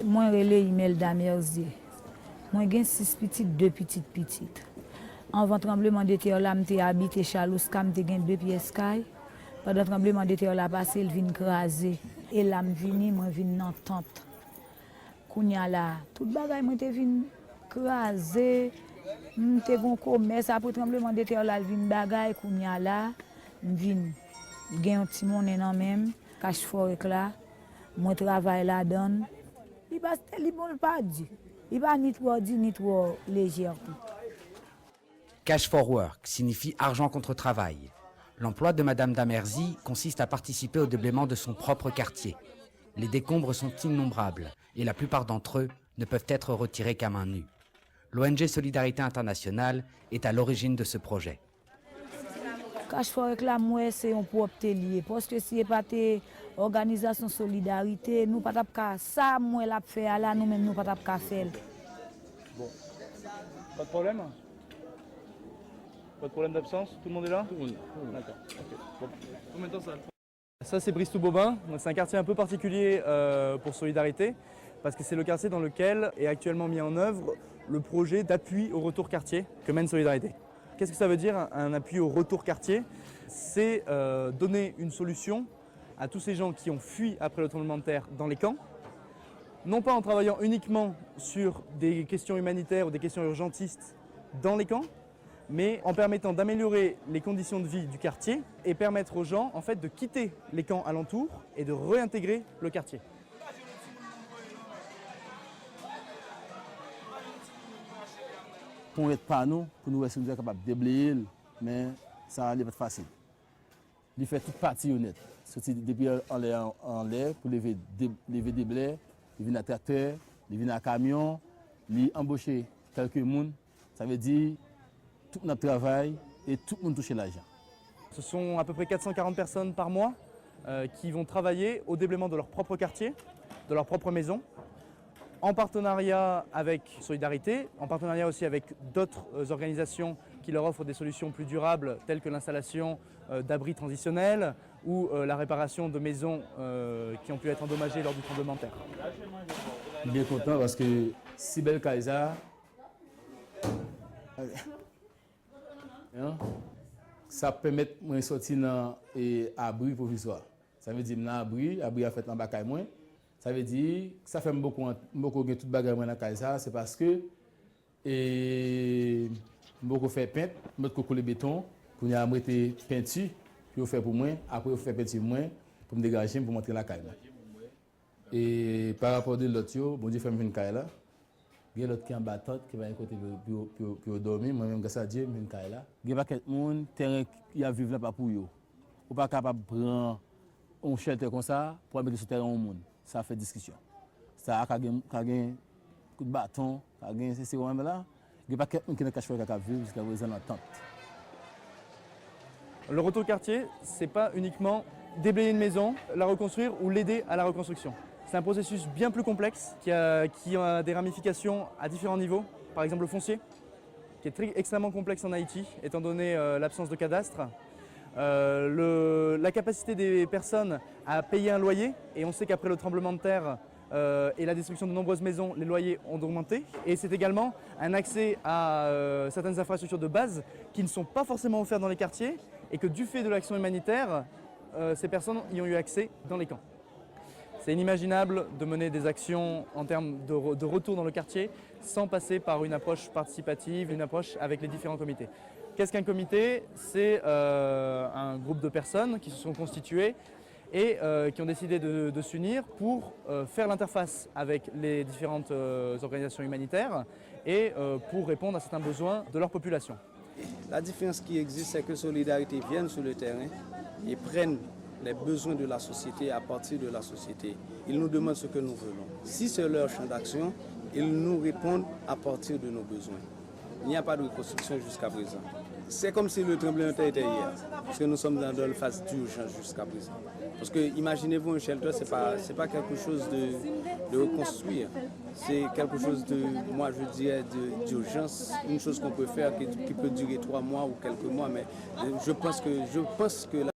Moi, relais Imelda Merzier. Moi, j'ai 6 petites, 2 petites. Avant tremblement de terre, là, j'ai habité Chalouska, j'ai 2 pièces caille. Pendant le tremblement de terre, là, passé, il vient craser. Et là, je viens dans la tente. Kounya là, tout le bagage, je viens craser. Je suis un commerce, après le tremblement de terre, là, je viens bagage, Kounya là, je viens. J'ai un petit monde dans même, cache forêt là, moi travaille là-dedans. Il va pas dire. Il va ni trop dire ni trop léger. Cash for work signifie argent contre travail. L'emploi de Madame Damerzi consiste à participer au déblaiement de son propre quartier. Les décombres sont innombrables et la plupart d'entre eux ne peuvent être retirés qu'à main nue. L'ONG Solidarité Internationale est à l'origine de ce projet. Cache forêt là, moi, c'est un propre lié. Parce que si pas organisation solidarité, nous pas capable ça, moi la faire là, nous même nous pas capable faire. Bon, pas de problème. Pas de problème d'absence. Tout le monde est là. Tout le monde est là. D'accord. Okay. Bon. Combien de temps ça? Ça c'est Bristol-Bobin. C'est un quartier un peu particulier pour Solidarité parce que c'est le quartier dans lequel est actuellement mis en œuvre le projet d'appui au retour quartier que mène Solidarité. Qu'est-ce que ça veut dire un appui au retour quartier? C'est donner une solution à tous ces gens qui ont fui après le tremblement de terre dans les camps, non pas en travaillant uniquement sur des questions humanitaires ou des questions urgentistes dans les camps, mais en permettant d'améliorer les conditions de vie du quartier et permettre aux gens en fait, de quitter les camps alentours et de réintégrer le quartier. Pour être pas nous, pour nous être capables de déblayer, mais ça n'est pas facile. Il fait toute partie honnête. Depuis en l'air pour lever des blés, il vient à tracteur, il vient à camion, il embaucher quelques personnes. Ça veut dire tout notre travail et tout le monde touche l'argent. Ce sont à peu près 440 personnes par mois qui vont travailler au déblaiement de leur propre quartier, de leur propre maison, en partenariat avec Solidarité, en partenariat aussi avec d'autres organisations qui leur offrent des solutions plus durables telles que l'installation d'abris transitionnels ou la réparation de maisons qui ont pu être endommagées lors du tremblement de terre. Je suis bien content parce que Sibel Kaiser, ça permet de sortir dans l'abri provisoire. Ça veut dire que l'abri a fait en bas de moi. Ça veut dire que ça fait beaucoup de tout bagage dans Kaiser, c'est parce que beaucoup fait peindre, beaucoup coller béton, pour y mettre peinture, puis faire pour moi, après on fait peinture moi pour me dégager pour montrer la caille. Et par rapport à l'autre, bon Dieu fait une caille là. Il y a l'autre qui est en battante, qui va à côté pour dormir. Moi-même, grâce à Dieu, je suis une caille là. Il y a pas quelqu'un qui terrain qui a vivre là pas pour eux. Ou pas capable de prendre un shelter comme ça pour mettre sur terrain au monde. Ça fait discussion. Ça a un coup de bâton, c'est vraiment là. Il n'y a pas quelqu'un qui n'a pas vivre jusqu'à présent dans la tente. Le retour quartier, ce n'est pas uniquement déblayer une maison, la reconstruire ou l'aider à la reconstruction. C'est un processus bien plus complexe qui a des ramifications à différents niveaux. Par exemple le foncier, qui est extrêmement complexe en Haïti, étant donné l'absence de cadastre. La capacité des personnes à payer un loyer, et on sait qu'après le tremblement de terre et la destruction de nombreuses maisons, les loyers ont augmenté. Et c'est également un accès à certaines infrastructures de base qui ne sont pas forcément offertes dans les quartiers et que du fait de l'action humanitaire, ces personnes y ont eu accès dans les camps. C'est inimaginable de mener des actions en termes de retour dans le quartier sans passer par une approche participative, une approche avec les différents comités. Qu'est-ce qu'un comité? C'est un groupe de personnes qui se sont constituées et qui ont décidé de s'unir pour faire l'interface avec les différentes organisations humanitaires et pour répondre à certains besoins de leur population. La différence qui existe, c'est que Solidarité vienne sur le terrain et prenne les besoins de la société à partir de la société. Ils nous demandent ce que nous voulons. Si c'est leur champ d'action, ils nous répondent à partir de nos besoins. Il n'y a pas de reconstruction jusqu'à présent. C'est comme si le tremblement de terre était hier, parce que nous sommes dans une phase d'urgence jusqu'à présent. Parce que imaginez-vous un shelter, c'est pas quelque chose de reconstruire, c'est quelque chose de, moi je dirais, d'urgence, une chose qu'on peut faire qui peut durer 3 mois ou quelques mois, mais je pense que